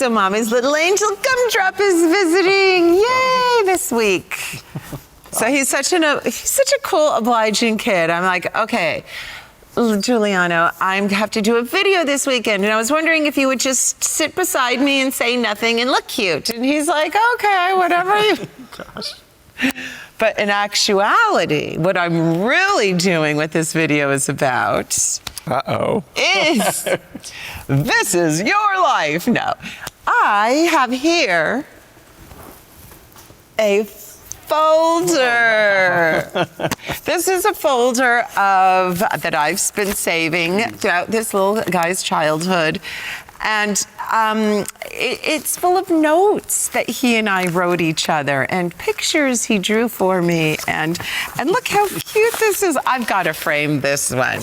So Mommy's little angel gumdrop is visiting. Yay, this week. So he's such a cool, obliging kid. I'm like, okay, Giuliano, I have to do a video this weekend, and I was wondering if you would just sit beside me and say nothing and look cute. And he's like, okay, whatever you... Gosh. But in actuality, what I'm really doing what this video is about is this is your life. No, I have here a folder. This is a folder that I've been saving throughout this little guy's childhood. And it's full of notes that he and I wrote each other and pictures he drew for me. And look how cute this is. I've got to frame this one.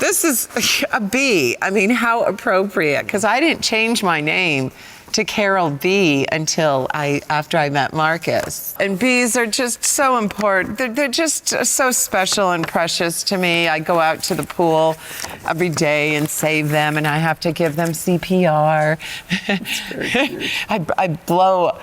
This is a bee. I mean, how appropriate, because I didn't change my name to Carol B until after I met Marcus. And bees are just so important. They're just so special and precious to me. I go out to the pool every day and save them, and I have to give them CPR. I blow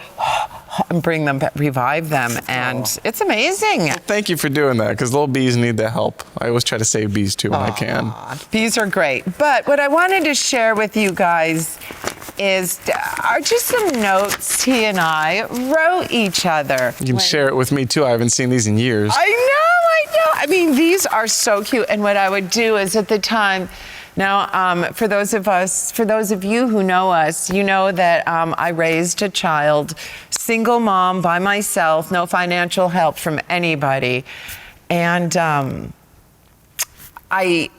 and bring them, revive them, and it's amazing. Well, thank you for doing that, because little bees need the help. I always try to save bees too when I can. Bees are great. But what I wanted to share with you guys are just some notes he and I wrote each other. You can share it with me too. I haven't seen these in years. I know. I mean, these are so cute. And what I would do is at the time, now, for those of you who know us, you know that I raised a child, single mom by myself, no financial help from anybody. And I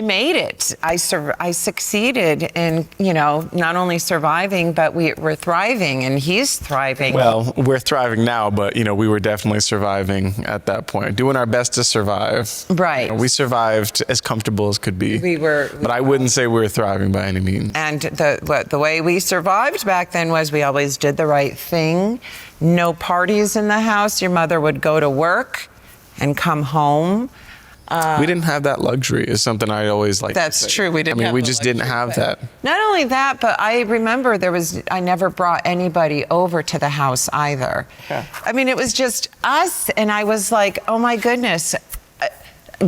made it. I succeeded in, not only surviving, but we're thriving, and he's thriving. Well, we're thriving now, but, we were definitely surviving at that point, doing our best to survive. Right. We survived as comfortable as could be. But I wouldn't say we were thriving by any means. And the way we survived back then was we always did the right thing. No parties in the house. Your mother would go to work and come home. We didn't have that luxury, is something I always like. That's true. We didn't. We just didn't have that. Not only that, but I remember I never brought anybody over to the house either. Yeah. I mean, it was just us, and I was like, oh my goodness,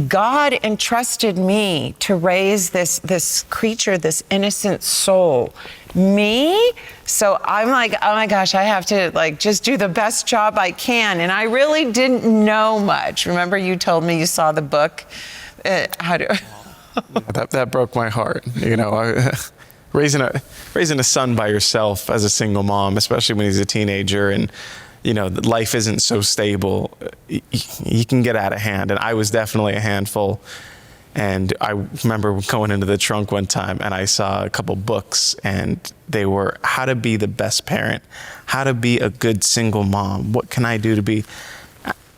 God entrusted me to raise this creature, this innocent soul. Me? So I'm like, oh my gosh, I have to just do the best job I can. And I really didn't know much. Remember you told me you saw the book? That broke my heart. Raising a son by yourself as a single mom, especially when he's a teenager, and life isn't so stable, you can get out of hand. And I was definitely a handful. And I remember going into the trunk one time and I saw a couple books, and they were how to be the best parent, how to be a good single mom, what can I do to be,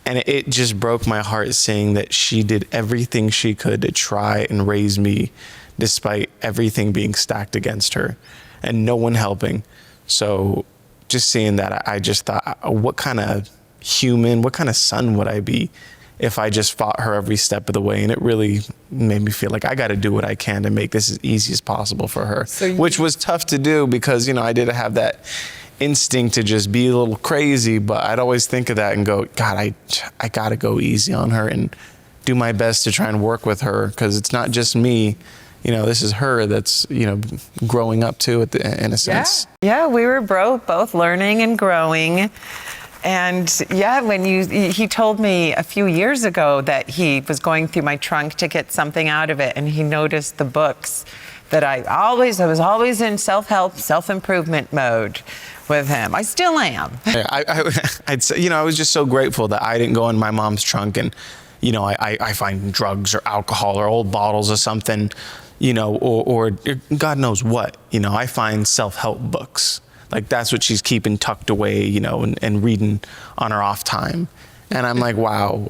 and it just broke my heart seeing that she did everything she could to try and raise me despite everything being stacked against her and no one helping. So just seeing that, I just thought, what kind of human, what kind of son would I be if I just fought her every step of the way? And it really made me feel like I got to do what I can to make this as easy as possible for her, which was tough to do because, I did have that instinct to just be a little crazy, but I'd always think of that and go, God, I got to go easy on her and do my best to try and work with her, because it's not just me. This is her that's, growing up too, in a sense. Yeah, we were both learning and growing. And yeah, he told me a few years ago that he was going through my trunk to get something out of it, and he noticed the books that I was always in self-help, self-improvement mode with him. I still am. Yeah, I'd say, I was just so grateful that I didn't go in my mom's trunk and, I find drugs or alcohol or old bottles or something, or God knows what, I find self-help books. Like that's what she's keeping tucked away, and reading on her off time. And I'm like, wow,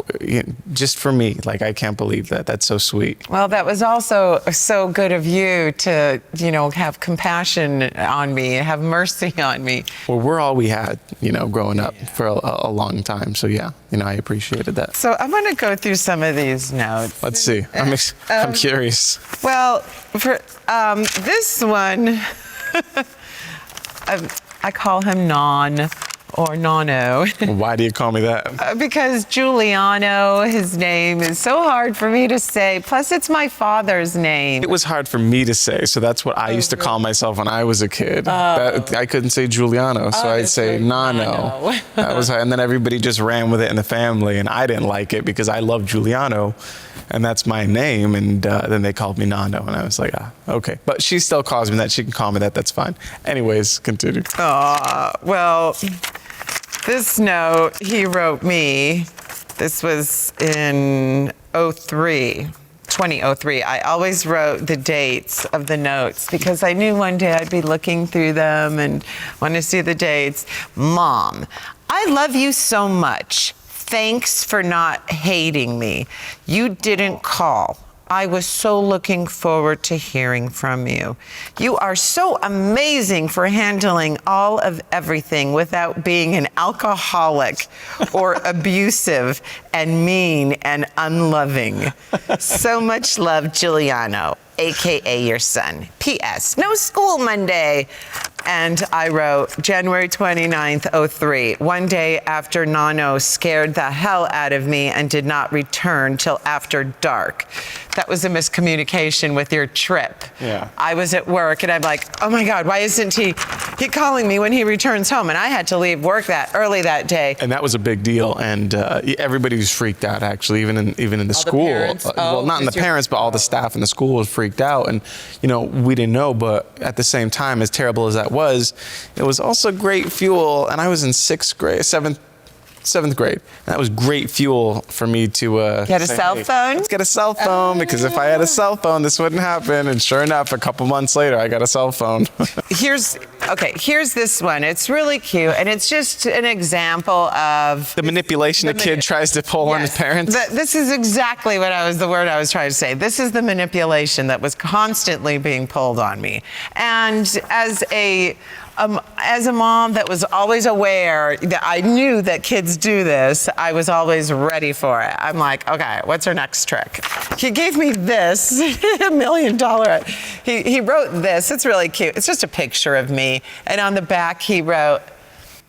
just for me, I can't believe that. That's so sweet. Well, that was also so good of you to, have compassion on me, have mercy on me. Well, we're all we had, growing up for a long time. So yeah, I appreciated that. So I'm going to go through some of these notes. Let's see. I'm curious. Well, for this one, I call him Non or Nono. Why do you call me that? Because Giuliano, his name, is so hard for me to say. Plus, it's my father's name. It was hard for me to say, so that's what I used to call myself when I was a kid. I couldn't say Giuliano, so I'd say Nano. That was, and then everybody just ran with it in the family, and I didn't like it because I love Giuliano, and that's my name. And then they called me Nano, and I was like, okay. But she still calls me that. She can call me that. That's fine. Anyways, continue. Well, this note he wrote me, this was in 2003. I always wrote the dates of the notes because I knew one day I'd be looking through them and want to see the dates. Mom, I love you so much. Thanks for not hating me. You didn't call. I was so looking forward to hearing from you. You are so amazing for handling all of everything without being an alcoholic or abusive and mean and unloving. So much love, Giuliano, AKA your son. P.S. No school Monday. And I wrote January 29th, 03, one day after Nano scared the hell out of me and did not return till after dark. That was a miscommunication with your trip. Yeah. I was at work and I'm like, oh my God, why isn't he calling me when he returns home? And I had to leave work early that day. And that was a big deal, and everybody was freaked out. Actually, even in the school. Well, not in the parents, but all the staff in the school was freaked out. And we didn't know, but at the same time, as terrible as that was, it was also great fuel. And I was in seventh grade. That was great fuel for me to get a cell phone? Let's get a cell phone, because if I had a cell phone, this wouldn't happen. And sure enough, a couple months later, I got a cell phone. Here's this one. It's really cute, and it's just an example of the manipulation a kid tries to pull on his parents. This is exactly the word I was trying to say. This is the manipulation that was constantly being pulled on me. And as a mom that was always aware that I knew that kids do this, I was always ready for it. I'm like, okay, what's our next trick? He gave me this $1 million. He wrote this. It's really cute. It's just a picture of me. And on the back, he wrote,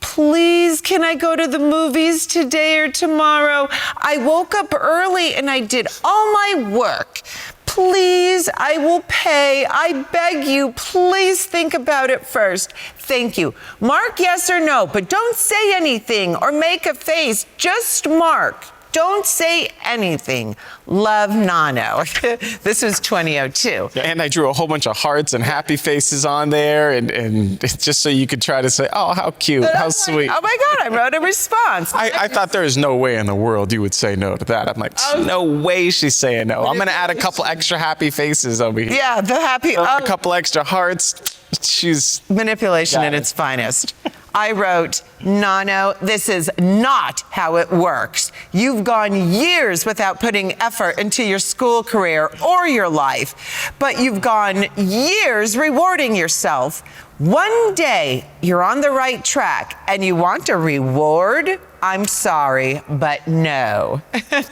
please, can I go to the movies today or tomorrow? I woke up early and I did all my work. Please, I will pay. I beg you, please think about it first. Thank you. Mark yes or no, but don't say anything or make a face. Just mark. Don't say anything. Love, Nano. This was 2002. And I drew a whole bunch of hearts and happy faces on there, and just so you could try to say, oh, how cute, how sweet. Oh my God, I wrote a response. I thought there was no way in the world you would say no to that. I'm like, no way she's saying no. I'm going to add a couple extra happy faces over here. Yeah, the happy. A couple extra hearts. She's manipulation at its finest. I wrote, Nano, this is not how it works. You've gone years without putting effort into your school career or your life, but you've gone years rewarding yourself. One day you're on the right track and you want a reward? I'm sorry, but no.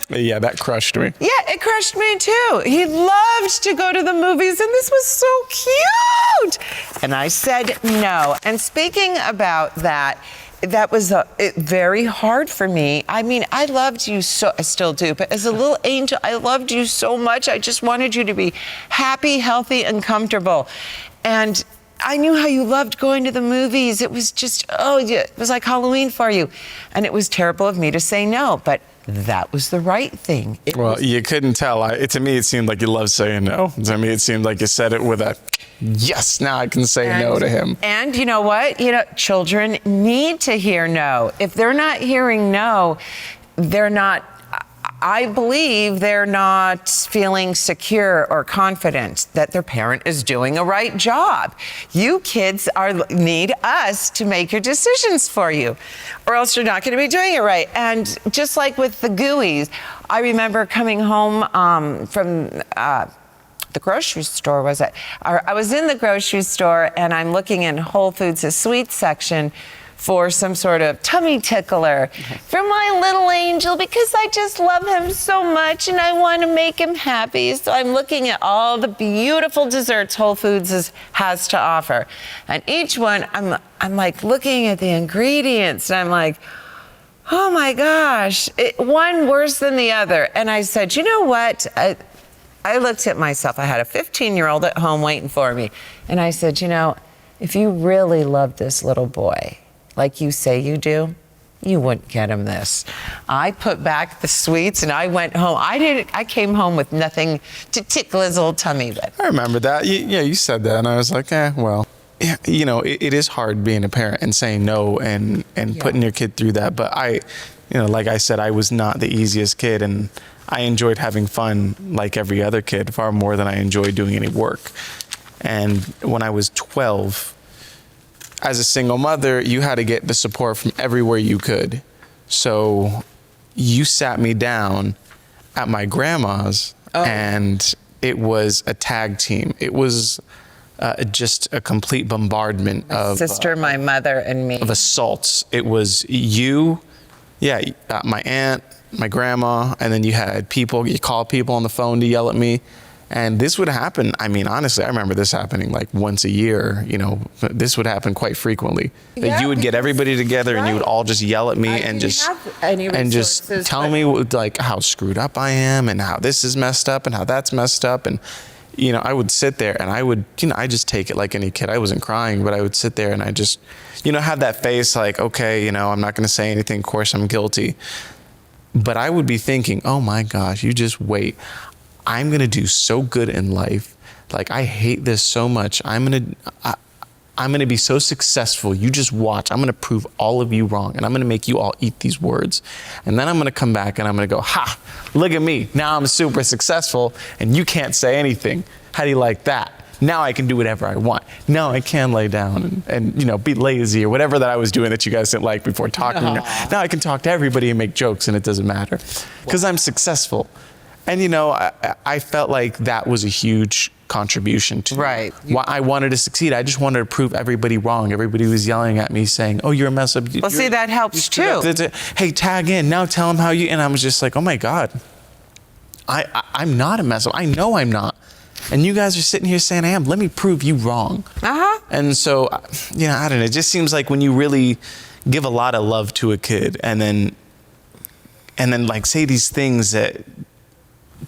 Yeah, that crushed me. Yeah, it crushed me too. He loved to go to the movies and this was so cute. And I said no. And speaking about that was very hard for me. I mean, I loved you so, I still do, but as a little angel, I loved you so much. I just wanted you to be happy, healthy, and comfortable. And I knew how you loved going to the movies. It was just, it was like Halloween for you. And it was terrible of me to say no, but that was the right thing. You couldn't tell. To me, it seemed like you loved saying no. To me, it seemed like you said it with a, yes, now I can say no to him. And you know what? Children need to hear no. If they're not hearing no, I believe they're not feeling secure or confident that their parent is doing a right job. You kids need us to make your decisions for you, or else you're not going to be doing it right. And just like with the gooeys, I remember coming home from the grocery store, I was in the grocery store and I'm looking in Whole Foods' sweets section for some sort of tummy tickler for my little angel because I just love him so much and I want to make him happy. So I'm looking at all the beautiful desserts Whole Foods has to offer. And each one, I'm like looking at the ingredients and I'm like, oh my gosh, one worse than the other. And I said, you know what? I looked at myself. I had a 15-year-old at home waiting for me. And I said, you know, if you really love this little boy, like you say you do, you wouldn't get him this. I put back the sweets and I went home. I came home with nothing to tickle his little tummy with. I remember that. You said that, and I was like, well. You know, it is hard being a parent and saying no and putting your kid through that. But like I said, I was not the easiest kid, and I enjoyed having fun like every other kid far more than I enjoyed doing any work. And when I was 12, as a single mother, you had to get the support from everywhere you could. So you sat me down at my grandma's, and it was a tag team. It was just a complete bombardment of sister, my mother, and me. Of assaults. It was you, my aunt, my grandma, and then you had people, you called people on the phone to yell at me. And this would happen, I mean, honestly, I remember this happening like once a year, you know, this would happen quite frequently. That you would get everybody together and you would all just yell at me and just tell me like how screwed up I am and how this is messed up and how that's messed up. And you know, I would sit there and I would, I just take it like any kid. I wasn't crying, but I would sit there and I just, have that face like, okay, I'm not going to say anything. Of course, I'm guilty. But I would be thinking, oh my gosh, you just wait. I'm going to do so good in life. Like, I hate this so much. I'm going to be so successful. You just watch. I'm going to prove all of you wrong. And I'm going to make you all eat these words. And then I'm going to come back and I'm going to go, ha, look at me. Now I'm super successful and you can't say anything. How do you like that? Now I can do whatever I want. Now I can lay down and be lazy or whatever that I was doing that you guys didn't like before talking. Now I can talk to everybody and make jokes and it doesn't matter because I'm successful. And, I felt like that was a huge contribution to why I wanted to succeed. I just wanted to prove everybody wrong. Everybody was yelling at me saying, oh, you're a mess up. Well, see, that helps too. Hey, tag in. Now tell them how you... And I was just like, oh, my God. I'm not a mess up. I know I'm not. And you guys are sitting here saying I am. Let me prove you wrong. And so, I don't know. It just seems like when you really give a lot of love to a kid and then like say these things that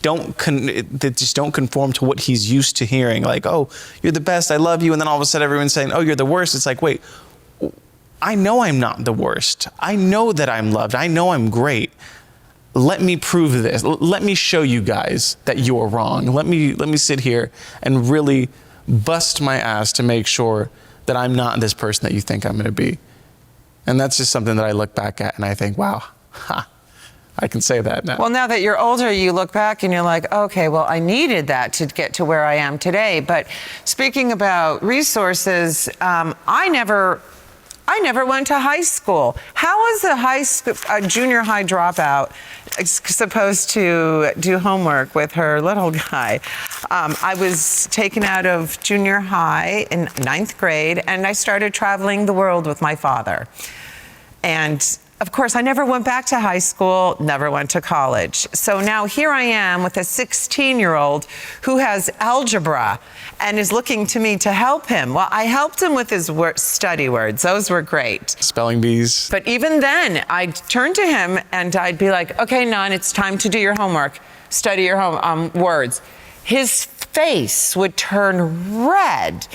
just don't conform to what he's used to hearing, like, oh, you're the best, I love you, and then all of a sudden everyone's saying, oh, you're the worst. It's like, wait, I know I'm not the worst. I know that I'm loved. I know I'm great. Let me prove this. Let me show you guys that you're wrong. Let me sit here and really bust my ass to make sure that I'm not this person that you think I'm going to be. And that's just something that I look back at and I think, wow, I can say that now. Well, now that you're older, you look back and you're like, okay, well, I needed that to get to where I am today. But speaking about resources, I never went to high school. How is a junior high dropout supposed to do homework with her little guy? I was taken out of junior high in 9th grade, and I started traveling the world with my father. And of course, I never went back to high school, never went to college. So now here I am with a 16-year-old who has algebra and is looking to me to help him. Well, I helped him with his study words. Those were great. Spelling bees. But even then, I'd turn to him and I'd be like, okay, Nan, it's time to do your homework. Study your words. His face would turn red.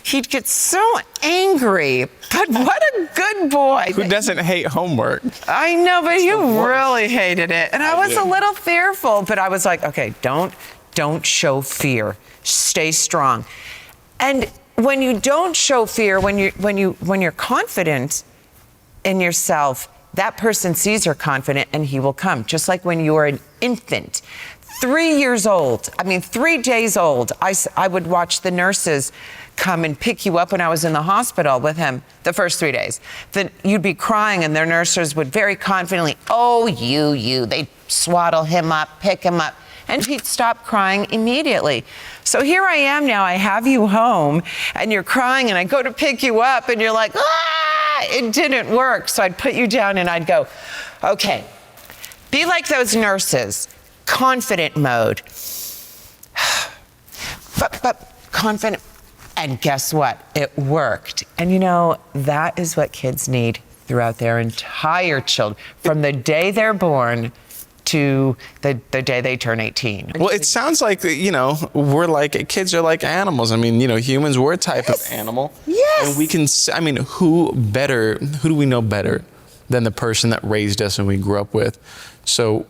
He'd get so angry, but what a good boy. Who doesn't hate homework? I know, but he really hated it. And I was a little fearful, but I was like, okay, don't show fear. Stay strong. And when you don't show fear, when you're confident in yourself, that person sees you're confident and he will come. Just like when you were an infant. 3 days old, I would watch the nurses come and pick you up when I was in the hospital with him the first 3 days. Then you'd be crying and their nurses would very confidently, oh, you. They'd swaddle him up, pick him up, and he'd stop crying immediately. So here I am now, I have you home and you're crying and I go to pick you up and you're like, ah! it didn't work. So I'd put you down and I'd go, okay, be like those nurses, confident mode. But confident. And guess what? It worked. And you know, that is what kids need throughout their entire childhood, from the day they're born to the day they turn 18. Well, it sounds like, you know, kids are like animals. I mean, you know, humans, we're a type of animal. Yes. And we can, I mean, who do we know better than the person that raised us and we grew up with? So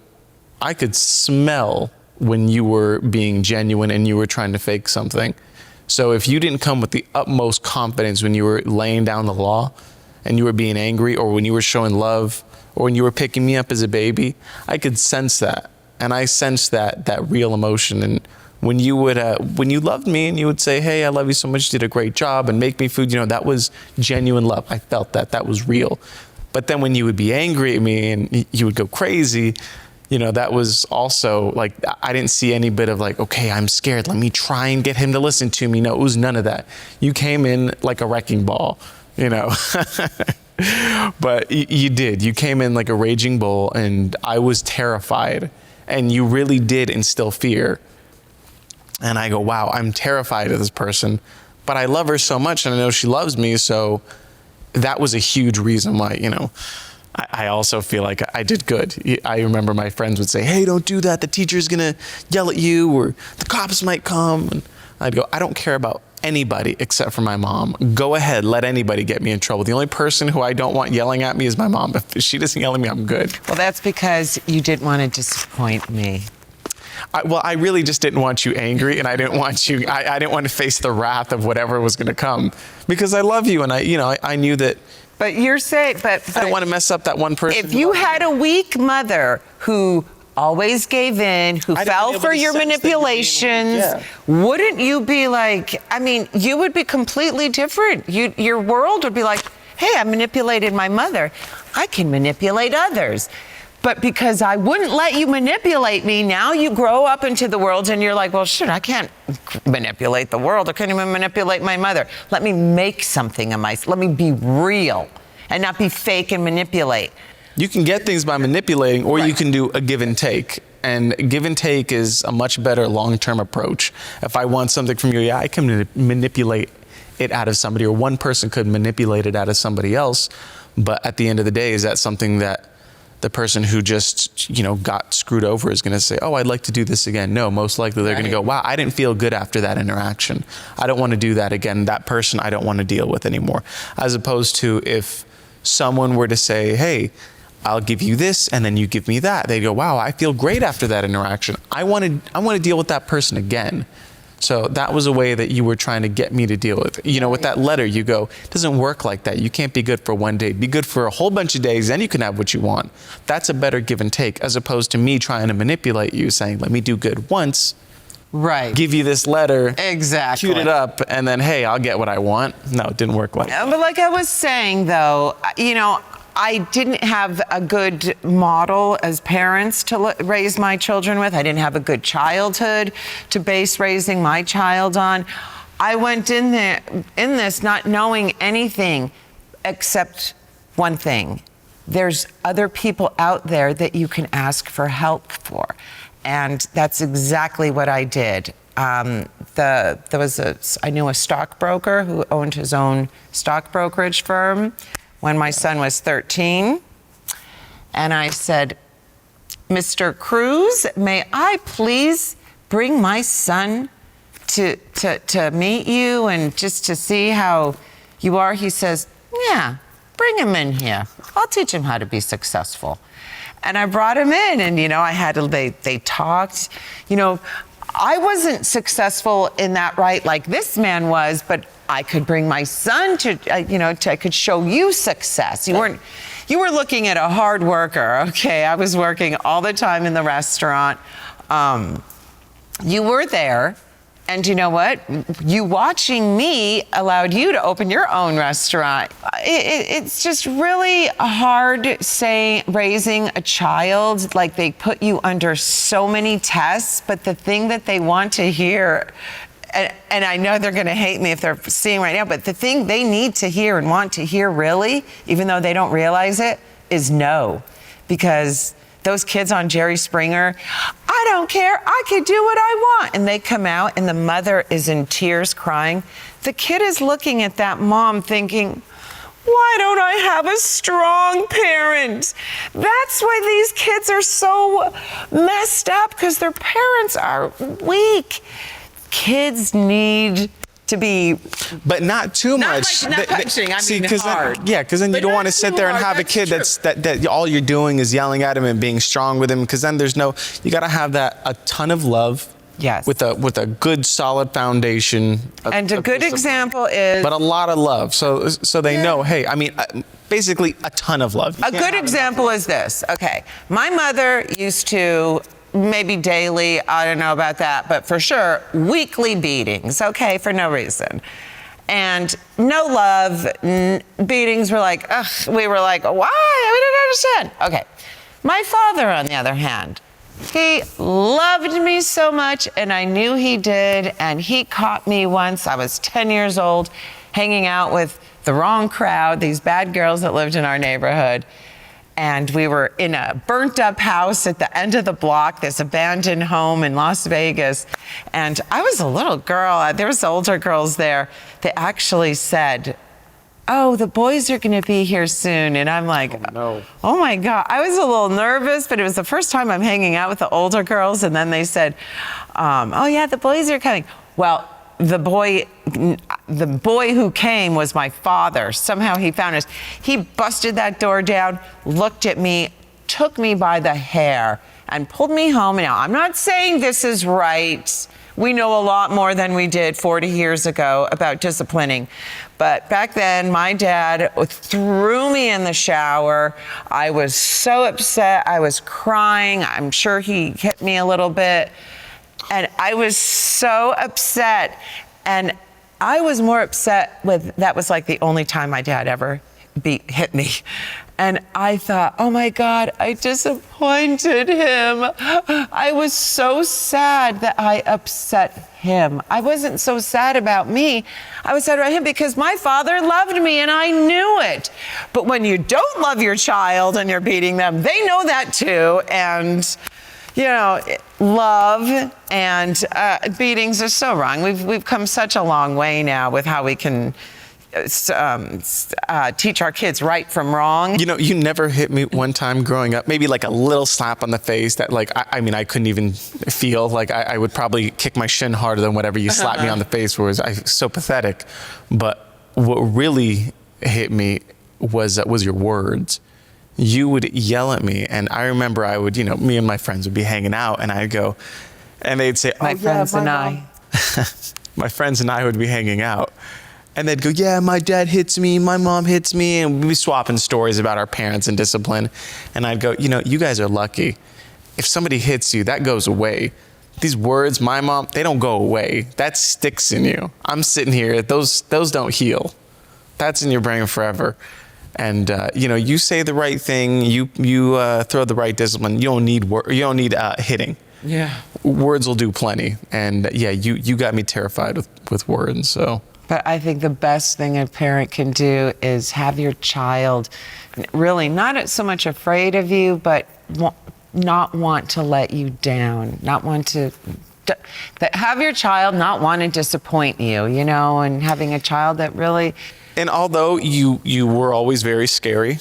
I could smell when you were being genuine and you were trying to fake something. So if you didn't come with the utmost confidence when you were laying down the law and you were being angry, or when you were showing love, or when you were picking me up as a baby, I could sense that. And I sensed that real emotion. And when you loved me and you would say, hey, I love you so much, you did a great job, and make me food, you know, that was genuine love. I felt that was real. But then when you would be angry at me and you would go crazy, you know, that was also like, I didn't see any bit of like, okay, I'm scared, let me try and get him to listen to me. No, it was none of that. You came in like a wrecking ball, you know. But you did. You came in like a raging bull, and I was terrified. And you really did instill fear. And I go, wow, I'm terrified of this person, but I love her so much, and I know she loves me. So that was a huge reason why, you know, I also feel like I did good. I remember my friends would say, hey, don't do that. The teacher's going to yell at you, or the cops might come. And I'd go, I don't care about anybody except for my mom. Go ahead, let anybody get me in trouble. The only person who I don't want yelling at me is my mom. If she doesn't yell at me, I'm good. Well, that's because you didn't want to disappoint me. I really just didn't want you angry, and I didn't want you. I didn't want to face the wrath of whatever was going to come, because I love you, and I knew that. But you're saying, but I don't want to mess up that one person. If you had a weak mother who always gave in, who fell for your manipulations, wouldn't you be like, I mean, you would be completely different. Your world would be like, hey, I manipulated my mother, I can manipulate others. But because I wouldn't let you manipulate me, now you grow up into the world and you're like, well, shit, I can't manipulate the world. I couldn't even manipulate my mother. Let me make something of myself. Let me be real and not be fake and manipulate. You can get things by manipulating, or you can do a give and take. And give and take is a much better long-term approach. If I want something from you, I can manipulate it out of somebody, or one person could manipulate it out of somebody else. But at the end of the day, is that something that the person who just, you know, got screwed over is going to say, oh, I'd like to do this again? No, most likely they're going to go, wow, I didn't feel good after that interaction. I don't want to do that again. That person I don't want to deal with anymore. As opposed to if someone were to say, hey, I'll give you this and then you give me that. They go, wow, I feel great after that interaction. I want to deal with that person again. So that was a way that you were trying to get me to deal with it. You know, with that letter, you go, it doesn't work like that. You can't be good for one day. Be good for a whole bunch of days, then you can have what you want. That's a better give and take, as opposed to me trying to manipulate you, saying, let me do good once. Right. Give you this letter. Exactly. Cute it up, and then, hey, I'll get what I want. No, it didn't work like that. But like I was saying, though, you know, I didn't have a good model as parents to raise my children with. I didn't have a good childhood to base raising my child on. I went in this not knowing anything except one thing. There's other people out there that you can ask for help for. And that's exactly what I did. I knew a stockbroker who owned his own stock brokerage firm when my son was 13. And I said, Mr. Cruz, may I please bring my son to meet you and just to see how you are? He says, yeah, bring him in here. I'll teach him how to be successful. And I brought him in, and, you know, they talked. You know, I wasn't successful in that right like this man was, but I could bring my son to, I could show you success. You were looking at a hard worker, okay? I was working all the time in the restaurant. You were there, and you know what? You watching me allowed you to open your own restaurant. It's just really hard raising a child. Like, they put you under so many tests, but the thing that they want to hear and I know they're going to hate me if they're seeing right now, but the thing they need to hear and want to hear really, even though they don't realize it, is no. Because those kids on Jerry Springer, I don't care, I can do what I want. And they come out and the mother is in tears crying. The kid is looking at that mom thinking, why don't I have a strong parent? That's why these kids are so messed up, because their parents are weak. Kids need to be, but not too much. Not punching. I mean hard. Because then you But don't not want to sit too there and hard, have a that's kid true. that all you're doing is yelling at him and being strong with him. Because then you got to have a ton of love. Yes. With a good solid foundation. And a good discipline. Example is, But a lot of love, so they know. Hey, I mean, basically a ton of love. a good example is this. Okay, my mother used to, maybe daily, I don't know about that, but for sure, weekly beatings, okay, for no reason. And no love, beatings were like, ugh, we were like, why? We didn't understand. Okay, my father, on the other hand, he loved me so much, and I knew he did, and he caught me once. I was 10 years old, hanging out with the wrong crowd, these bad girls that lived in our neighborhood. And we were in a burnt up house at the end of the block, this abandoned home in Las Vegas. And I was a little girl. There was older girls there that actually said, oh, the boys are going to be here soon. And I'm like, oh, no. Oh my God. I was a little nervous, but it was the first time I'm hanging out with the older girls. And then they said, oh yeah, the boys are coming. Well, the boy who came was my father. Somehow he found us. He busted that door down, looked at me, took me by the hair, and pulled me home. Now, I'm not saying this is right. We know a lot more than we did 40 years ago about disciplining. But back then, my dad threw me in the shower. I was so upset. I was crying. I'm sure he hit me a little bit. And I was so upset. And I was more upset with, that was like the only time my dad ever hit me. And I thought, oh my God, I disappointed him. I was so sad that I upset him. I wasn't so sad about me. I was sad about him because my father loved me and I knew it. But when you don't love your child and you're beating them, they know that too. And you know, love and beatings are so wrong. We've come such a long way now with how we can teach our kids right from wrong. You know, you never hit me one time growing up, maybe like a little slap on the face that like, I mean, I couldn't even feel. Like I would probably kick my shin harder than whatever you slapped me on the face for. Was so pathetic. But what really hit me was your words. You would yell at me, and I remember I would, you know, me and my friends would be hanging out, and I'd go, and they'd say, my friends and I. My friends and I would be hanging out, and they'd go, yeah, my dad hits me, my mom hits me, and we'd be swapping stories about our parents and discipline, and I'd go, you know, you guys are lucky. If somebody hits you, that goes away. These words, my mom, they don't go away. That sticks in you. I'm sitting here, those don't heal. That's in your brain forever. And you know, you say the right thing, you throw the right discipline. You don't need hitting. Yeah. Words will do plenty. And yeah, you got me terrified with words. So. But I think the best thing a parent can do is have your child really not so much afraid of you, but not want to let you down, not want to. Have your child not want to disappoint you, you know, and having a child that really. And although you were always very scary,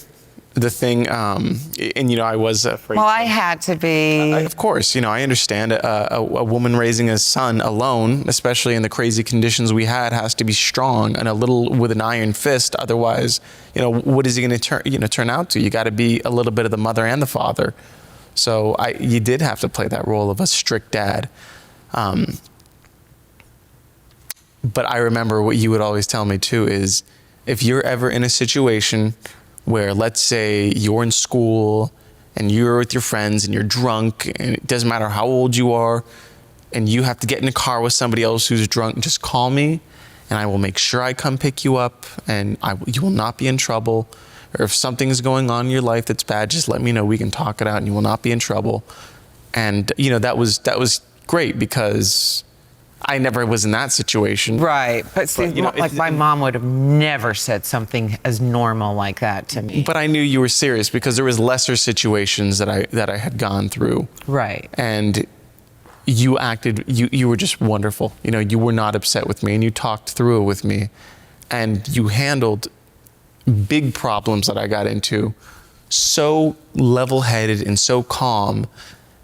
the thing, and you know, I was afraid. Well, I had to be. Of course, you know, I understand a woman raising a son alone, especially in the crazy conditions we had, has to be strong and a little with an iron fist. Otherwise, you know, what is he going to turn out to? You got to be a little bit of the mother and the father. So you did have to play that role of a strict dad. But I remember what you would always tell me too is, if you're ever in a situation where, let's say, you're in school and you're with your friends and you're drunk, and it doesn't matter how old you are, and you have to get in a car with somebody else who's drunk, just call me and I will make sure I come pick you up, and you will not be in trouble. Or if something's going on in your life that's bad, just let me know. We can talk it out and you will not be in trouble. And you know, that was great, because I never was in that situation. Right. But see, you know, like my mom would have never said something as normal like that to me. But I knew you were serious because there was lesser situations that I had gone through. Right. And you acted, you were just wonderful. You know, you were not upset with me, and you talked through it with me, and you handled big problems that I got into so level-headed and so calm.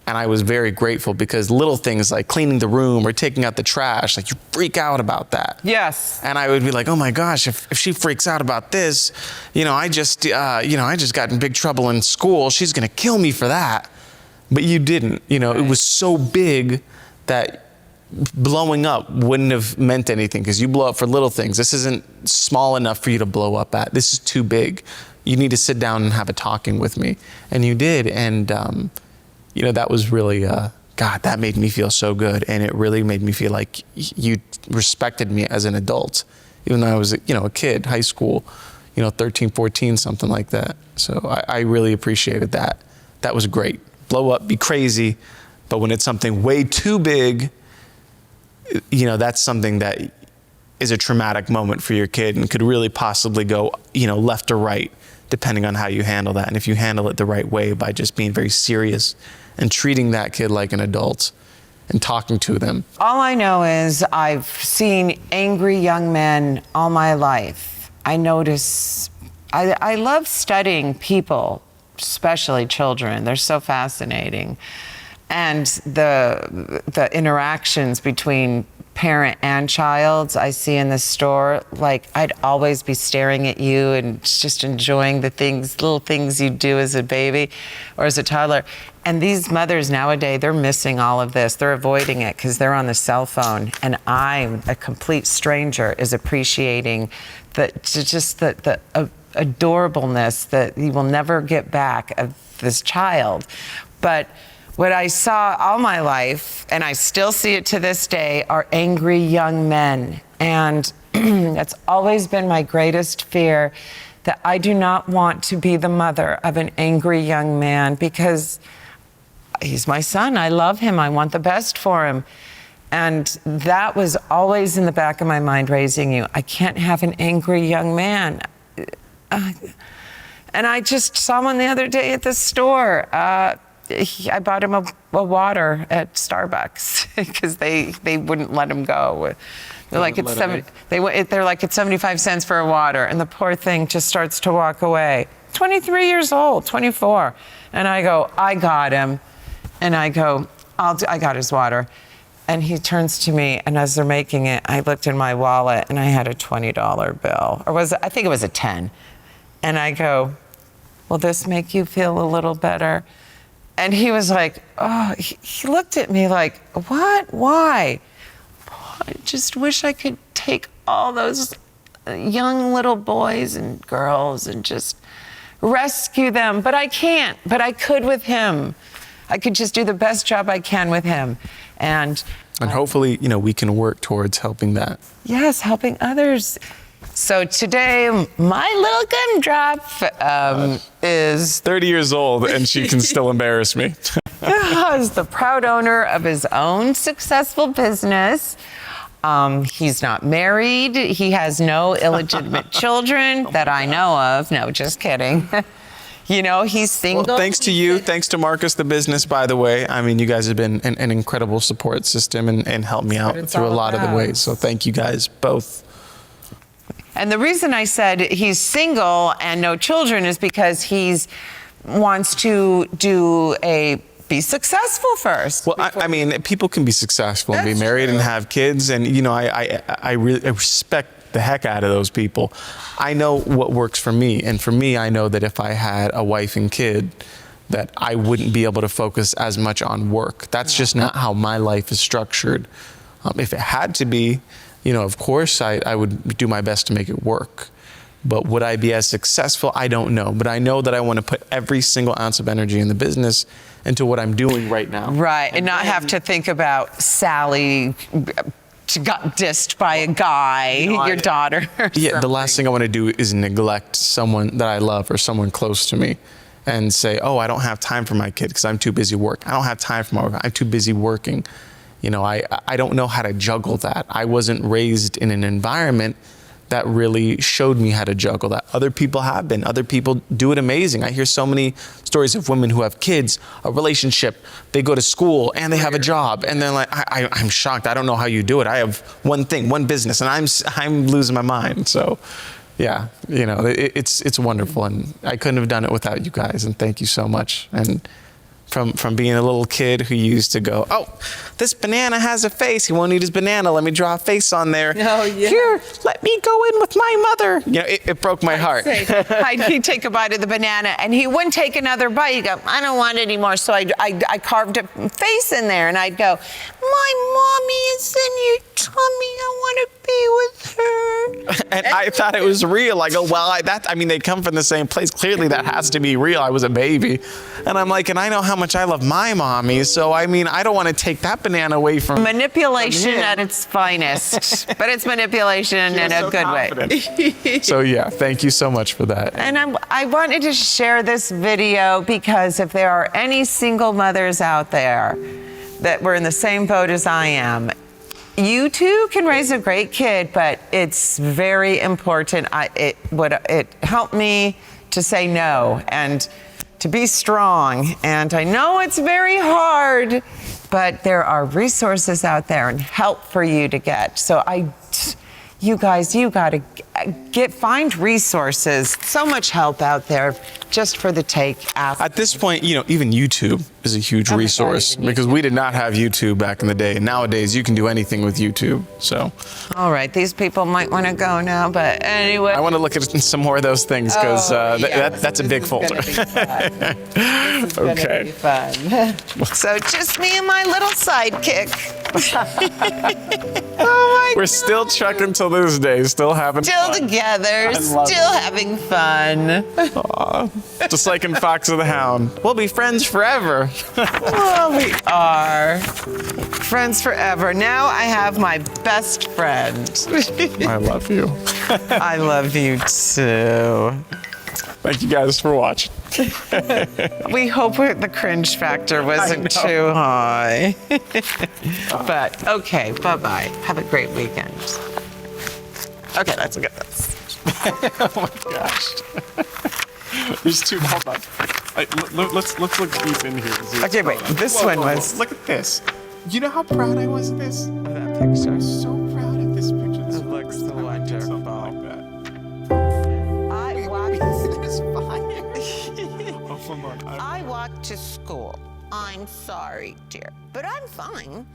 And I was very grateful, because little things like cleaning the room or taking out the trash, like you freak out about that. Yes. And I would be like, oh my gosh, if she freaks out about this, I just got in big trouble in school. She's gonna kill me for that. But you didn't. Right. It was so big that blowing up wouldn't have meant anything, because you blow up for little things. This isn't small enough for you to blow up at. This is too big. You need to sit down and have a talking with me. And you did. And that was really, God, that made me feel so good. And it really made me feel like you respected me as an adult, even though I was, a kid, high school, 13, 14, something like that. So I really appreciated that. That was great. Blow up, be crazy. But when it's something way too big, that's something that is a traumatic moment for your kid and could really possibly go, left or right, depending on how you handle that. And if you handle it the right way by just being very serious and treating that kid like an adult and talking to them. All I know is I've seen angry young men all my life. I notice, I love studying people, especially children. They're so fascinating. And the interactions between parent and child I see in the store, like I'd always be staring at you and just enjoying the little things you do as a baby or as a toddler. And these mothers nowadays, they're missing all of this. They're avoiding it because they're on the cell phone. And I'm, a complete stranger, is appreciating the adorableness that you will never get back of this child. But what I saw all my life, and I still see it to this day, are angry young men. And that's always been my greatest fear, that I do not want to be the mother of an angry young man, because he's my son. I love him. I want the best for him. And that was always in the back of my mind raising you. I can't have an angry young man. And I just saw one the other day at the store. I bought him a water at Starbucks because they wouldn't let him go. They're like, it's 75 cents for a water, and the poor thing just starts to walk away. 23 years old, 24, and I go, I got him, and I go, I got his water, and he turns to me, and as they're making it, I looked in my wallet, and I had a $20 bill, I think it was a 10, and I go, will this make you feel a little better? And he was like, oh, he looked at me like, what? Why? Oh, I just wish I could take all those young little boys and girls and just rescue them. But I can't. But I could with him. I could just do the best job I can with him. And hopefully, we can work towards helping that. Yes, helping others. So today, my little gumdrop is 30 years old, and she can still embarrass me. Is the proud owner of his own successful business. He's not married. He has no illegitimate children that I know of. No, just kidding. He's single. Well, thanks to you. Thanks to Marcus, the business, by the way. I mean, you guys have been an incredible support system and helped me out through a lot of the ways. So thank you guys both. And the reason I said he's single and no children is because he wants to be successful first. Well, I mean, people can be successful and be married and have kids. And, I really respect the heck out of those people. I know what works for me. And for me, I know that if I had a wife and kid, that I wouldn't be able to focus as much on work. That's just not how my life is structured. If it had to be, of course, I would do my best to make it work. But would I be as successful? I don't know. But I know that I want to put every single ounce of energy in the business into what I'm doing right now. Right, and not have to think about Sally got dissed by a guy, your daughter. Yeah, the last thing I want to do is neglect someone that I love or someone close to me and say, oh, I don't have time for my kid because I'm too busy working. I don't have time for my work. I'm too busy working. You know, I don't know how to juggle that. I wasn't raised in an environment that really showed me how to juggle that. Other people have been. Other people do it amazing. I hear so many stories of women who have kids, a relationship, they go to school and they have a job, and they're like, I'm shocked. I don't know how you do it. I have one thing, one business, and I'm losing my mind. So, yeah, you know, it's wonderful, and I couldn't have done it without you guys. And thank you so much. And from being a little kid who used to go, oh, this banana has a face. He won't eat his banana. Let me draw a face on there. Oh, yeah. Here, let me go in with my mother. You know, it broke my heart. He'd take a bite of the banana, and he wouldn't take another bite. He'd go, I don't want it anymore. So I carved a face in there, and I'd go, my mommy is in your tummy. I want to be with her. And I thought it was real. I go, well, I mean, they come from the same place. Clearly, that has to be real. I was a baby. And I'm like, and I know how much I love my mommy. So, I mean, I don't want to take that banana away from manipulation at its finest. But it's manipulation in a good way. So, yeah, thank you so much for that. And I wanted to share this video because if there are any single mothers out there that were in the same boat as I am, you too can raise a great kid, but it's very important. It helped me to say no and to be strong. And I know it's very hard, but there are resources out there and help for you to get. So you guys, you got to find resources. So much help out there just for the take. At this point, you know, even YouTube is a huge resource because we did not have YouTube back in the day. Nowadays, you can do anything with YouTube. So, all right, these people might want to go now, but anyway. I want to look at some more of those things because that's a big folder. Okay. Be fun. So just me and my little sidekick. We're still trucking till this day, still having fun. Together, still having fun. Aww. Just like in Fox and the Hound. We'll be friends forever. Well, we are. Friends forever. Now I have my best friend. I love you. I love you too. Thank you guys for watching. We hope the cringe factor wasn't too high. But okay, bye-bye. Have a great weekend. Okay, let's look at this. Oh my gosh. There's two. Hold on. Let's look deep in here. Okay, wait. This one was. Look at this. You know how proud I was of this? That picture. I'm so proud of this picture. It looks wonderful. Like that. I walked to school. I'm sorry, dear, but I'm fine.